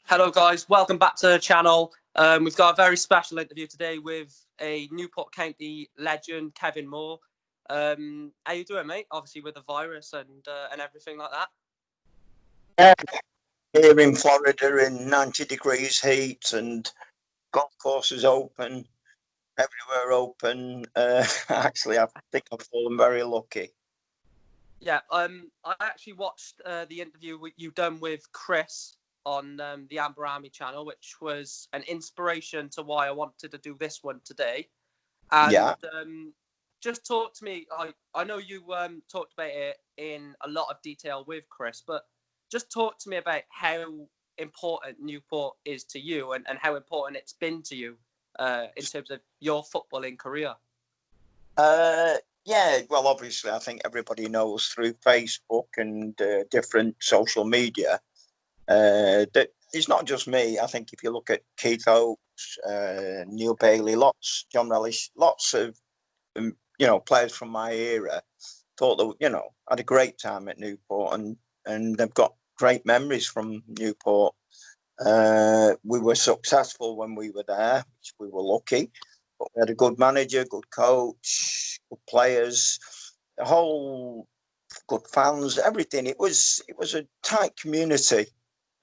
Hello guys, welcome back to the channel. We've got a very special interview today with a Newport County legend, Kevin Moore. How you doing, mate? Obviously with the virus and everything like that. Here in Florida in 90 degrees heat and golf courses open, everywhere open. Actually, I think I've fallen very lucky. Yeah, I actually watched the interview you done with Chris on the Amber Army channel, which was an inspiration to why I wanted to do this one today. And Yeah. Just talk to me. I know you talked about it in a lot of detail with Chris, but just talk to me about how important Newport is to you and how important it's been to you in terms of your footballing career. Yeah, well, obviously, I think everybody knows through Facebook and different social media that it's not just me. I think if you look at Keith Oakes, Neil Bailey, John Relish, lots of players from my era thought that had a great time at Newport, and they've got great memories from Newport. We were successful when we were there, which we were lucky. But we had a good manager, good coach, good players, the whole good fans, everything. It was a tight community,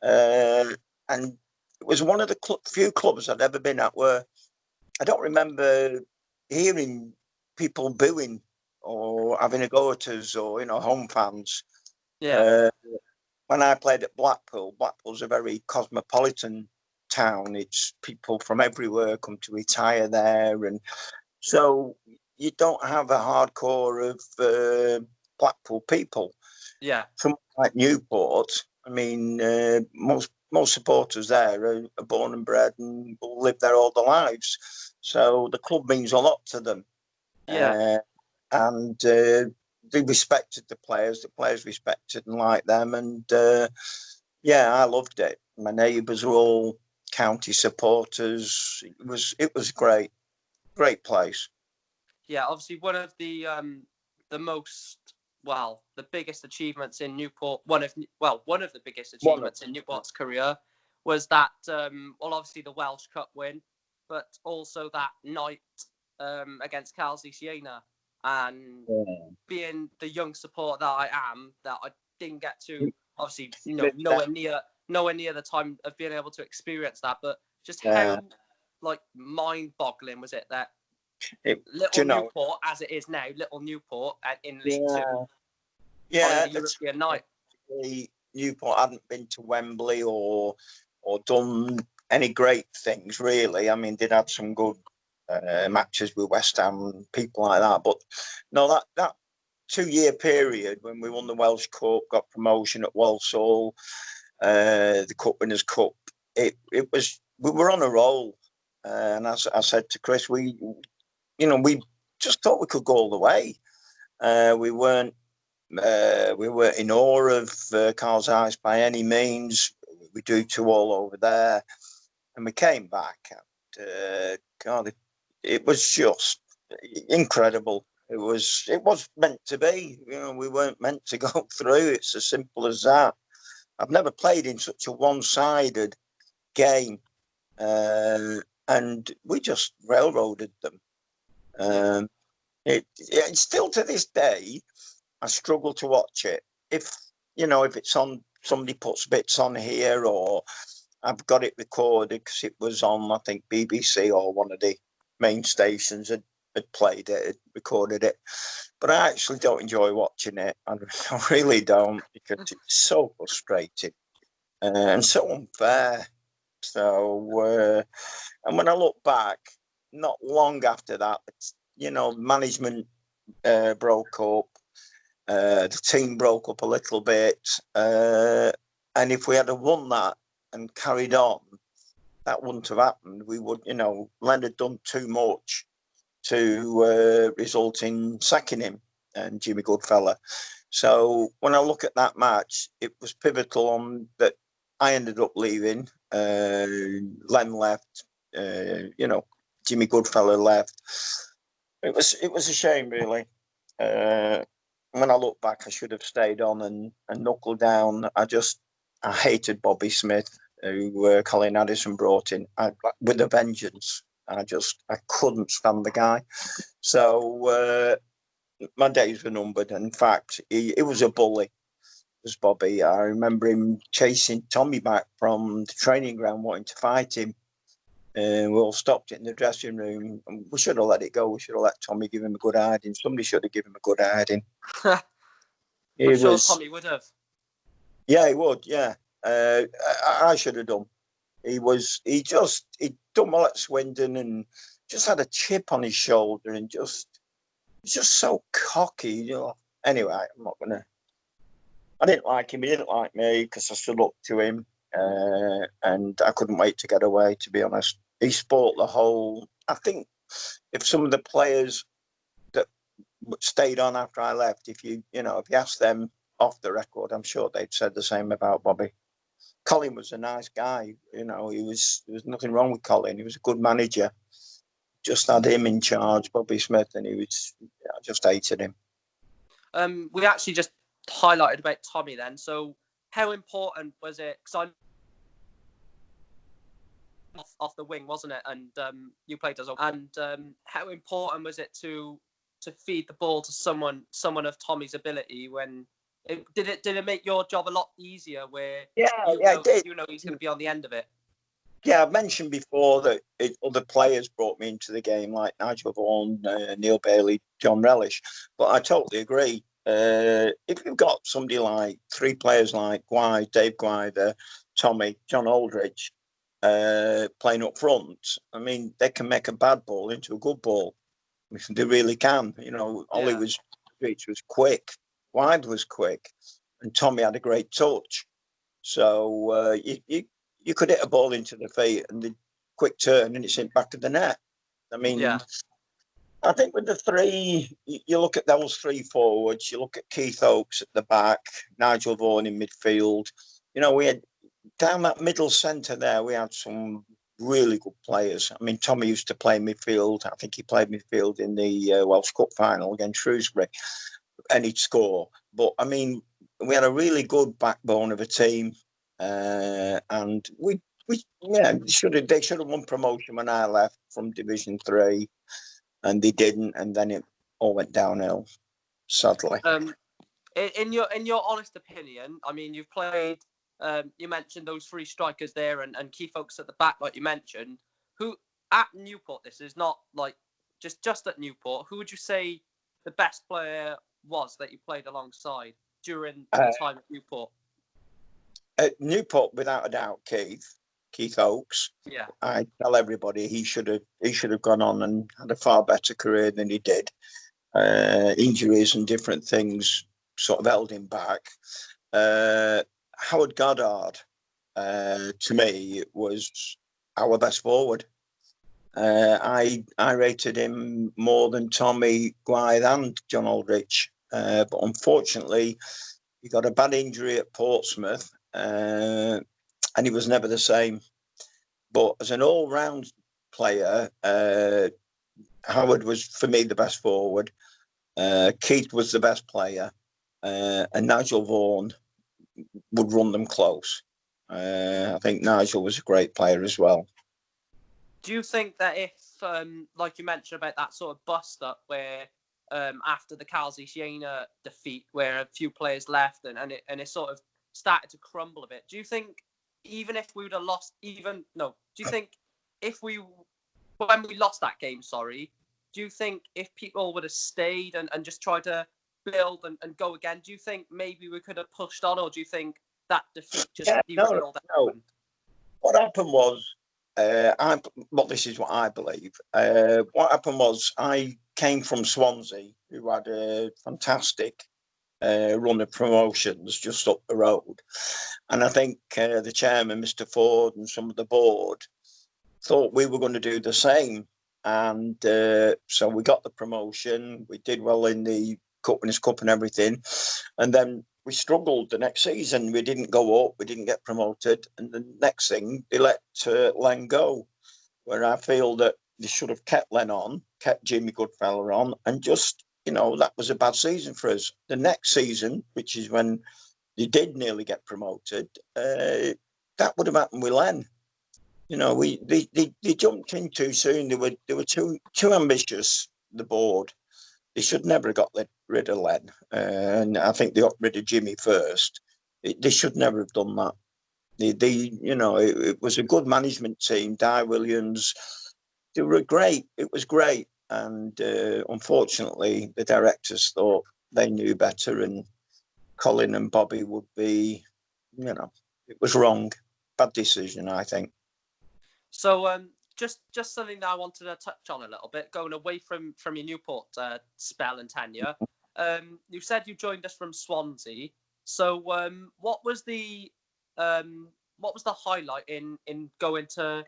and it was one of the few clubs I'd ever been at where I don't remember hearing people booing or having a go at us or home fans. Yeah. When I played at Blackpool's a very cosmopolitan town. It's people from everywhere come to retire there, and so you don't have a hardcore of Blackpool people. Yeah. From like Newport, I mean, most supporters there are born and bred and will live there all their lives. So the club means a lot to them. Yeah. And they respected the players respected and liked them. And yeah, I loved it. My neighbours were all county supporters. It was great place. Yeah, obviously one of the biggest achievements in Newport, one of the biggest achievements in Newport's career was that obviously the Welsh Cup win, but also that night against Calcy Siena, and being the young supporter that I am, that I didn't get to obviously nowhere near the time of being able to experience that, but just how like mind-boggling was it that Newport, as it is now, Little Newport in League Two, on a European night. Newport hadn't been to Wembley or done any great things, really. I mean, they'd had some good matches with West Ham and people like that. But no, that 2-year period when we won the Welsh Cup, got promotion at Walsall, the Cup Winners' Cup, we were on a roll. And as I said to Chris, we just thought we could go all the way. We weren't in awe of Carl Zeiss by any means. We drew 2 all over there, and we came back. And, God, it was just incredible. It was meant to be. We weren't meant to go through. It's as simple as that. I've never played in such a one-sided game, and we just railroaded them. It's still to this day, I struggle to watch it. If it's on, somebody puts bits on here, or I've got it recorded because it was on, I think, BBC or one of the main stations had played it, had recorded it. But I actually don't enjoy watching it. I really don't, because it's so frustrating and so unfair. So, and when I look back, not long after that, management broke up. The team broke up a little bit, and if we had won that and carried on, that wouldn't have happened. We would, Len had done too much to result in sacking him and Jimmy Goodfellow. So when I look at that match, it was pivotal on that. I ended up leaving. Len left. Jimmy Goodfellow left. It was a shame, really. When I look back, I should have stayed on and knuckled down. I hated Bobby Smith. who Colin Addison brought in with a vengeance. I couldn't stand the guy. So my days were numbered. In fact, he was a bully, was Bobby. I remember him chasing Tommy back from the training ground, wanting to fight him. We all stopped it in the dressing room. And we should have let it go. We should have let Tommy give him a good hiding. Somebody should have given him a good hiding. I'm sure Tommy would have. Yeah, he would. Yeah, I should have done. He'd done well at Swindon and just had a chip on his shoulder and he's just so cocky. You know. Anyway, I'm not gonna. I didn't like him. He didn't like me because I stood up to him, and I couldn't wait to get away. To be honest, he spoilt the whole. I think if some of the players that stayed on after I left, if you asked them off the record, I'm sure they'd said the same about Bobby. Colin was a nice guy, there was nothing wrong with Colin. He was a good manager. Just had him in charge, Bobby Smith, and I just hated him. We actually just highlighted about Tommy then. So how important was it? Because I'm off the wing, wasn't it? And you played as well. And how important was it to feed the ball to someone of Tommy's ability when? Did it make your job a lot easier where it did. He's going to be on the end of it? Yeah, I've mentioned before that other players brought me into the game like Nigel Vaughan, Neil Bailey, John Relish. But I totally agree. If you've got somebody like three players like Dave Guider, Tommy, John Aldridge playing up front, I mean, they can make a bad ball into a good ball. They really can. Ollie was quick. Wide was quick, and Tommy had a great touch. So you could hit a ball into the feet and the quick turn and it's in back of the net. I mean, I think with the three, you look at those three forwards, you look at Keith Oakes at the back, Nigel Vaughan in midfield. We had down that middle centre there, we had some really good players. I mean, Tommy used to play midfield. I think he played midfield in the Welsh Cup final against Shrewsbury. And he'd score. But I mean, we had a really good backbone of a team, and they should have won promotion when I left from Division 3, and they didn't, and then it all went downhill, sadly. In your honest opinion, I mean, you've played. You mentioned those three strikers there, and key folks at the back, like you mentioned. Who at Newport? This is not like just at Newport. Who would you say the best player was that you played alongside during the time at Newport? At Newport, without a doubt, Keith Oakes. Yeah, I tell everybody he should have gone on and had a far better career than he did. Injuries and different things sort of held him back. Howard Goddard, to me, was our best forward. I rated him more than Tommy Gwythe and John Aldrich. But unfortunately, he got a bad injury at Portsmouth and he was never the same. But as an all-round player, Howard was, for me, the best forward. Keith was the best player. And Nigel Vaughan would run them close. I think Nigel was a great player as well. Do you think that if, like you mentioned about that sort of bust-up where after the Calzi Siena defeat, where a few players left and it sort of started to crumble a bit. Do you think even if we would have lost, do you think when we lost that game, do you think if people would have stayed and just tried to build and go again, do you think maybe we could have pushed on, or do you think that defeat just derailed everyone? What happened was, this is what I believe. What happened was I came from Swansea, who had a fantastic run of promotions just up the road. And I think the chairman, Mr. Ford, and some of the board thought we were going to do the same. And so we got the promotion. We did well in the Winners' Cup and everything. And then we struggled the next season. We didn't go up. We didn't get promoted. And the next thing, they let Len go, where I feel that they should have kept Len on, kept Jimmy Goodfellow on, and just, that was a bad season for us. The next season, which is when they did nearly get promoted, that would have happened with Len. You know, they jumped in too soon. They were too ambitious. The board. They should never have got rid of Len, and I think they got rid of Jimmy first. They should never have done that. You know, it was a good management team. Di Williams, they were great. It was great, and unfortunately, the directors thought they knew better, and Colin and Bobby would be, you know, it was wrong. Bad decision, I think. So, just something that I wanted to touch on a little bit, going away from your Newport spell and tenure. You said you joined us from Swansea. So, what was the highlight in going to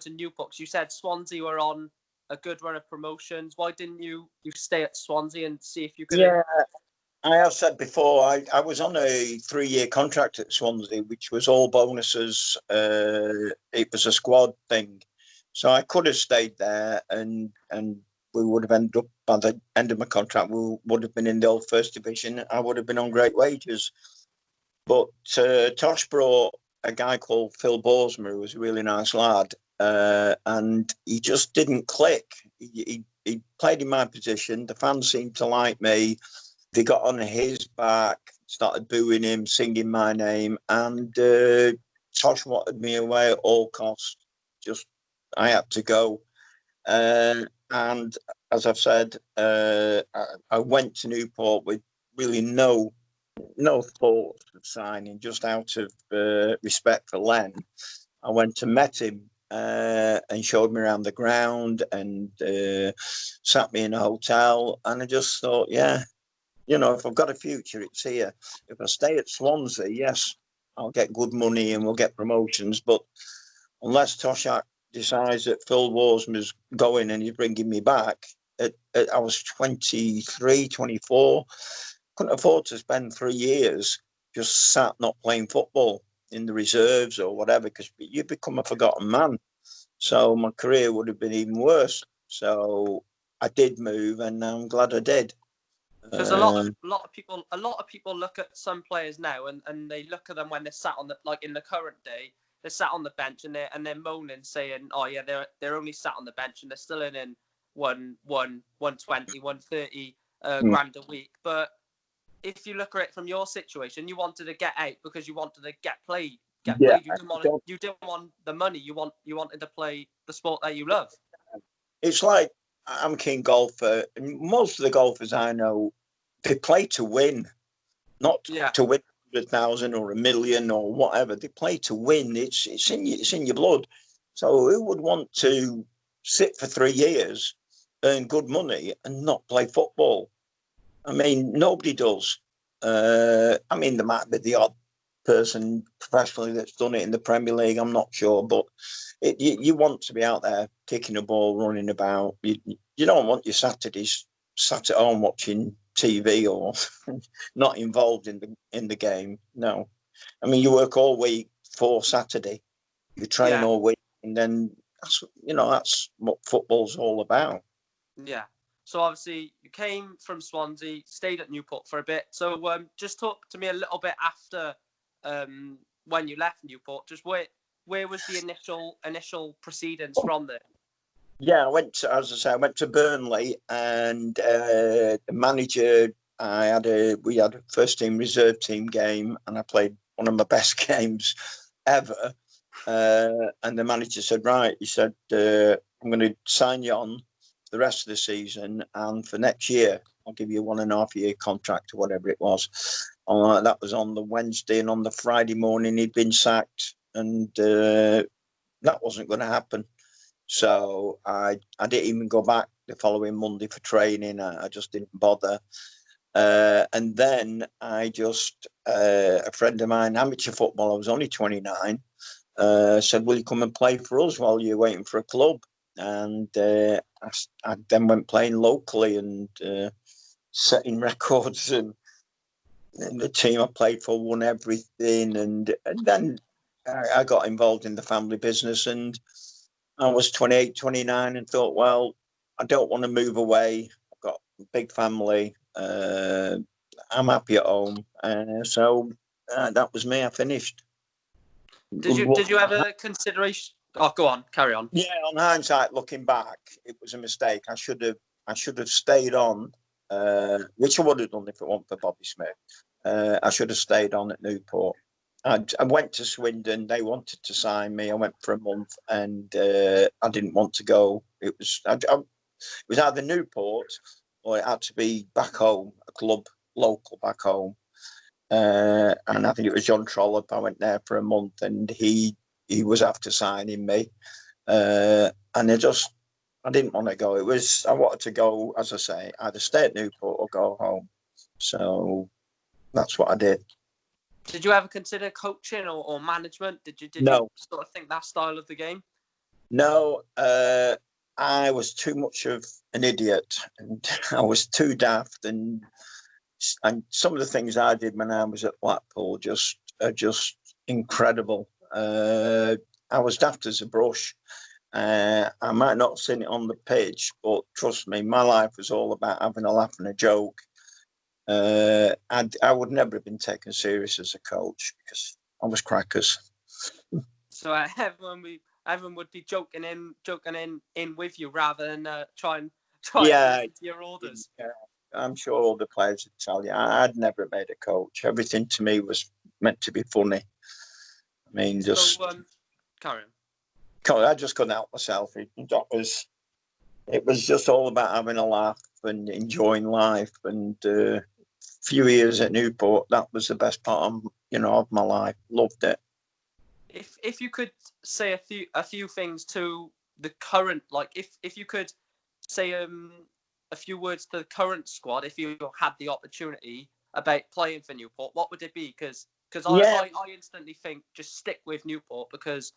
Newport? 'Cause you said Swansea were on a good run of promotions. Why didn't you stay at Swansea and see if you could? Yeah, I have said before, I was on a 3-year contract at Swansea, which was all bonuses. It was a squad thing. So I could have stayed there and we would have ended up, by the end of my contract, we would have been in the old first division. I would have been on great wages. But Tosh brought a guy called Phil Borsma, who was a really nice lad, and he just didn't click. He played in my position. The fans seemed to like me. They got on his back, started booing him, singing my name, and Tosh wanted me away at all costs. Just, I had to go. And as I've said, I went to Newport with really no thought of signing, just out of respect for Len. I went and met him and showed me around the ground and sat me in a hotel. And I just thought, yeah, you know, if I've got a future, it's here. If I stay at Swansea, yes, I'll get good money and we'll get promotions. But unless Toshak decides that Phil Warsman's going and he's bringing me back, I was 23, 24. Couldn't afford to spend 3 years just sat not playing football in the reserves or whatever, because you become a forgotten man. So my career would have been even worse. So I did move, and I'm glad I did. Because a lot of people look at some players now and they look at them when they're sat on in the current day, they're sat on the bench and they're moaning, saying, oh yeah, they're only sat on the bench and they're still in 120, 130 grand a week. But if you look at it from your situation, you wanted to get out because you wanted to get played. You didn't want the money. You wanted to play the sport that you love. It's like, I'm a keen golfer, and most of the golfers I know, they play to win, not to win 100,000 or 1 million or whatever. They play to win. It's in your blood. So who would want to sit for 3 years, earn good money, and not play football? I mean, nobody does. I mean, there might be the odd person professionally that's done it in the Premier League. I'm not sure, but you want to be out there kicking a ball, running about. You don't want your Saturdays sat at home watching TV or not involved in the game. No, I mean, you work all week for Saturday. You train all week, and then that's what football's all about. Yeah. So obviously you came from Swansea, stayed at Newport for a bit. So just talk to me a little bit after when you left Newport. Just where was the initial proceedings from there? Yeah, as I say, I went to Burnley, and the manager, we had a first team reserve team game, and I played one of my best games ever. And the manager said, right, he said, I'm going to sign you on the rest of the season, and for next year I'll give you a 1.5 year contract or whatever it was. That was on the Wednesday, and on the Friday morning he'd been sacked, and that wasn't going to happen. So I didn't even go back the following Monday for training. I just didn't bother. And then a friend of mine, amateur football, I was only 29, said, will you come and play for us while you're waiting for a club? And I then went playing locally and setting records, and the team I played for won everything. And then I got involved in the family business, and I was 28, 29 and thought, well, I don't want to move away. I've got a big family. I'm happy at home. So that was me. I finished. Did you ever consideration? Oh, go on, carry on. Yeah, on hindsight, looking back, it was a mistake. I should have stayed on, which I would have done if it weren't for Bobby Smith. I should have stayed on at Newport. I went to Swindon. They wanted to sign me. I went for a month, and I didn't want to go. It was either Newport or it had to be back home, a club local back home. And I think it was John Trollope. I went there for a month, and he was after signing me, and I didn't want to go. I wanted to go, as I say, either stay at Newport or go home. So that's what I did. Did you ever consider coaching or management? Did you sort of think that style of the game? No, I was too much of an idiot, and I was too daft, and some of the things I did when I was at Blackpool are just incredible. I was daft as a brush. I might not have seen it on the pitch, but trust me, my life was all about having a laugh and a joke. I would never have been taken serious as a coach because I was crackers. So everyone would be joking in with you rather than trying to listen to your orders. Yeah, I'm sure all the players would tell you. I'd never made a coach. Everything to me was meant to be funny. I mean, carry on. I just couldn't help myself. It was just all about having a laugh and enjoying life. And few years at Newport, that was the best part of my life. Loved it. If you could say a few things to the current, like if you could say a few words to the current squad, if you had the opportunity about playing for Newport, what would it be? Because I instantly think just stick with Newport because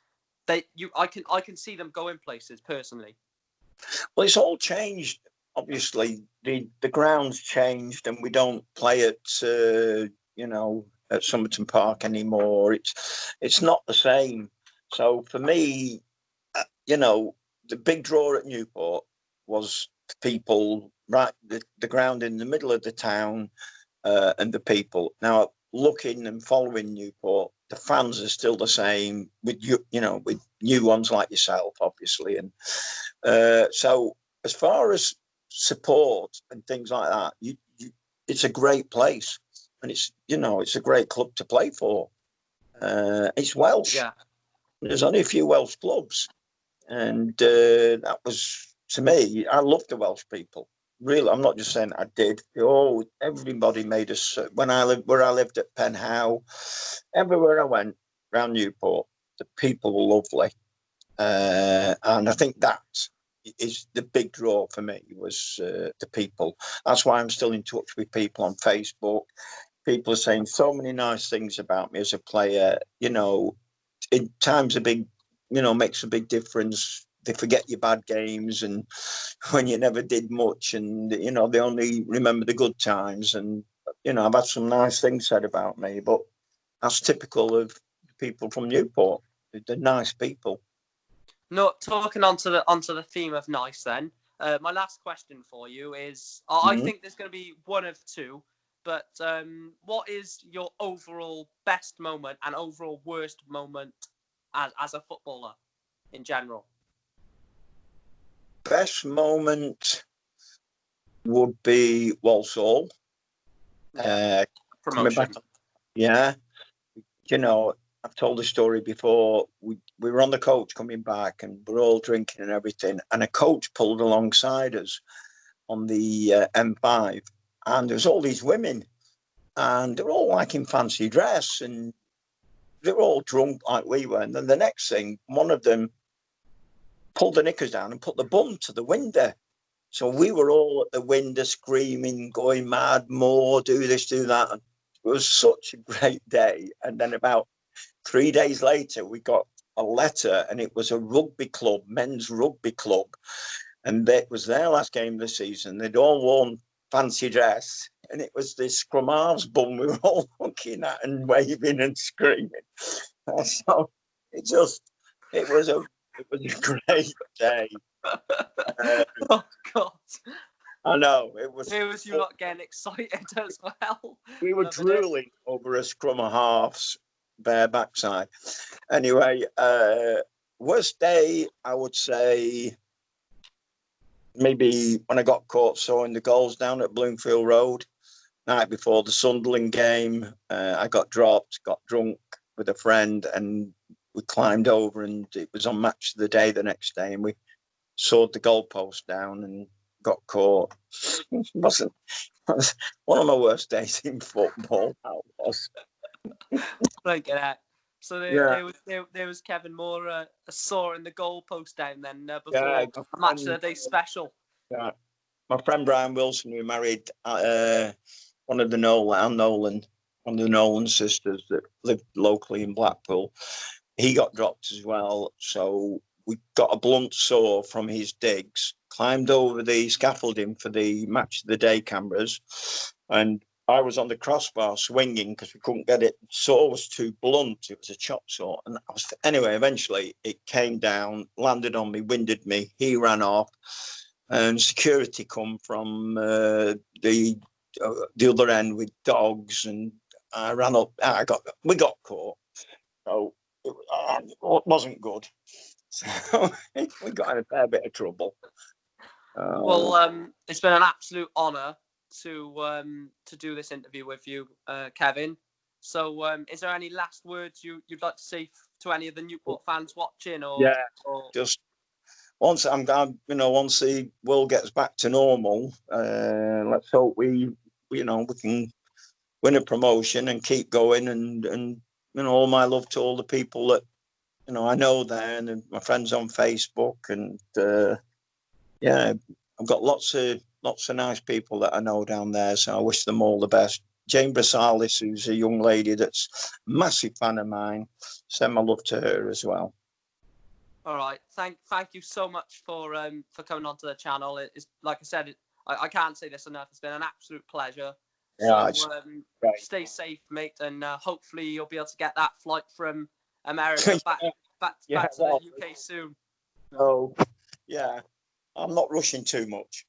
I can see them going places personally. Well, it's all changed. Obviously, the ground's changed, and we don't play at Somerton Park anymore. It's not the same. So for me, the big draw at Newport was people, right? The ground in the middle of the town, and the people. Now, looking and following Newport, the fans are still the same with with new ones like yourself, obviously, and so as far as support and things like that, it's a great place, and it's a great club to play for. It's Welsh. Yeah. There's only a few Welsh clubs, and that was, to me, I love the Welsh people. Really, I'm not just saying I did. Everybody made us. Where I lived at Penhow, everywhere I went around Newport, the people were lovely, and I think that is the big draw for me was the people. That's why I'm still in touch with people on Facebook. People are saying so many nice things about me as a player. In times makes a big difference. They forget your bad games and when you never did much, and they only remember the good times. And I've had some nice things said about me, but that's typical of people from Newport. They're nice people. No, talking onto the theme of nice then. My last question for you is, I think there's going to be one of two, but what is your overall best moment and overall worst moment as a footballer in general? Best moment would be Walsall. Promotion. Yeah. I've told the story before. We were on the coach coming back and we're all drinking and everything. And a coach pulled alongside us on the M5. And there was all these women. And they were all like in fancy dress. And they were all drunk like we were. And then the next thing, one of them pulled the knickers down and put the bum to the window. So we were all at the window screaming, going mad, more, do this, do that. And it was such a great day. And then about 3 days later, we got a letter, and it was a rugby club, men's rugby club. And it was their last game of the season. They'd all worn fancy dress. And it was this scrum halves bum we were all looking at and waving and screaming. So it was a great day. Oh God! I know it was. It was you not getting excited as well. We were drooling over a scrum of halves bare backside. Anyway, worst day, I would say maybe when I got caught sawing the goals down at Bloomfield Road, night before the Sunderland game. I got dropped, got drunk with a friend, and we climbed over, and it was on Match of the Day the next day, and we sawed the goalpost down and got caught. It wasn't one of my worst days in football. That was. Like that. So Yeah. there was Kevin Moore sawing the goalpost down then before Yeah, a Match of the Day special. Yeah, my friend Brian Wilson, who married one of the Nolan sisters that lived locally in Blackpool, he got dropped as well. So we got a blunt saw from his digs, climbed over the scaffolding for the Match of the Day cameras, and I was on the crossbar swinging because we couldn't get it. The saw was too blunt. It was a chop saw. And anyway, eventually it came down, landed on me, winded me. He ran off, and security come from the other end with dogs, and I ran up. We got caught. So it wasn't good. So we got in a fair bit of trouble. Well, it's been an absolute honour to do this interview with you, Kevin. So, is there any last words you'd like to say to any of the Newport fans watching? Just once once the world gets back to normal, let's hope we can win a promotion and keep going. And all my love to all the people that I know there, and my friends on Facebook, and I've got lots of nice people that I know down there, so I wish them all the best. Jane Brasalis, who's a young lady that's a massive fan of mine, send my love to her as well. All right, thank you so much for coming onto the channel. It's like I said, I can't say this enough. It's been an absolute pleasure. Yeah, so stay safe, mate, and hopefully you'll be able to get that flight from America back to the UK soon. Oh, yeah. I'm not rushing too much.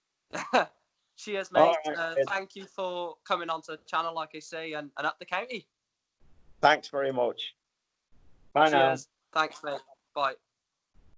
Cheers, mate. Right. Thank you for coming onto the channel, like I say, and up the county. Thanks very much. Bye now. Cheers. Thanks, mate. Bye.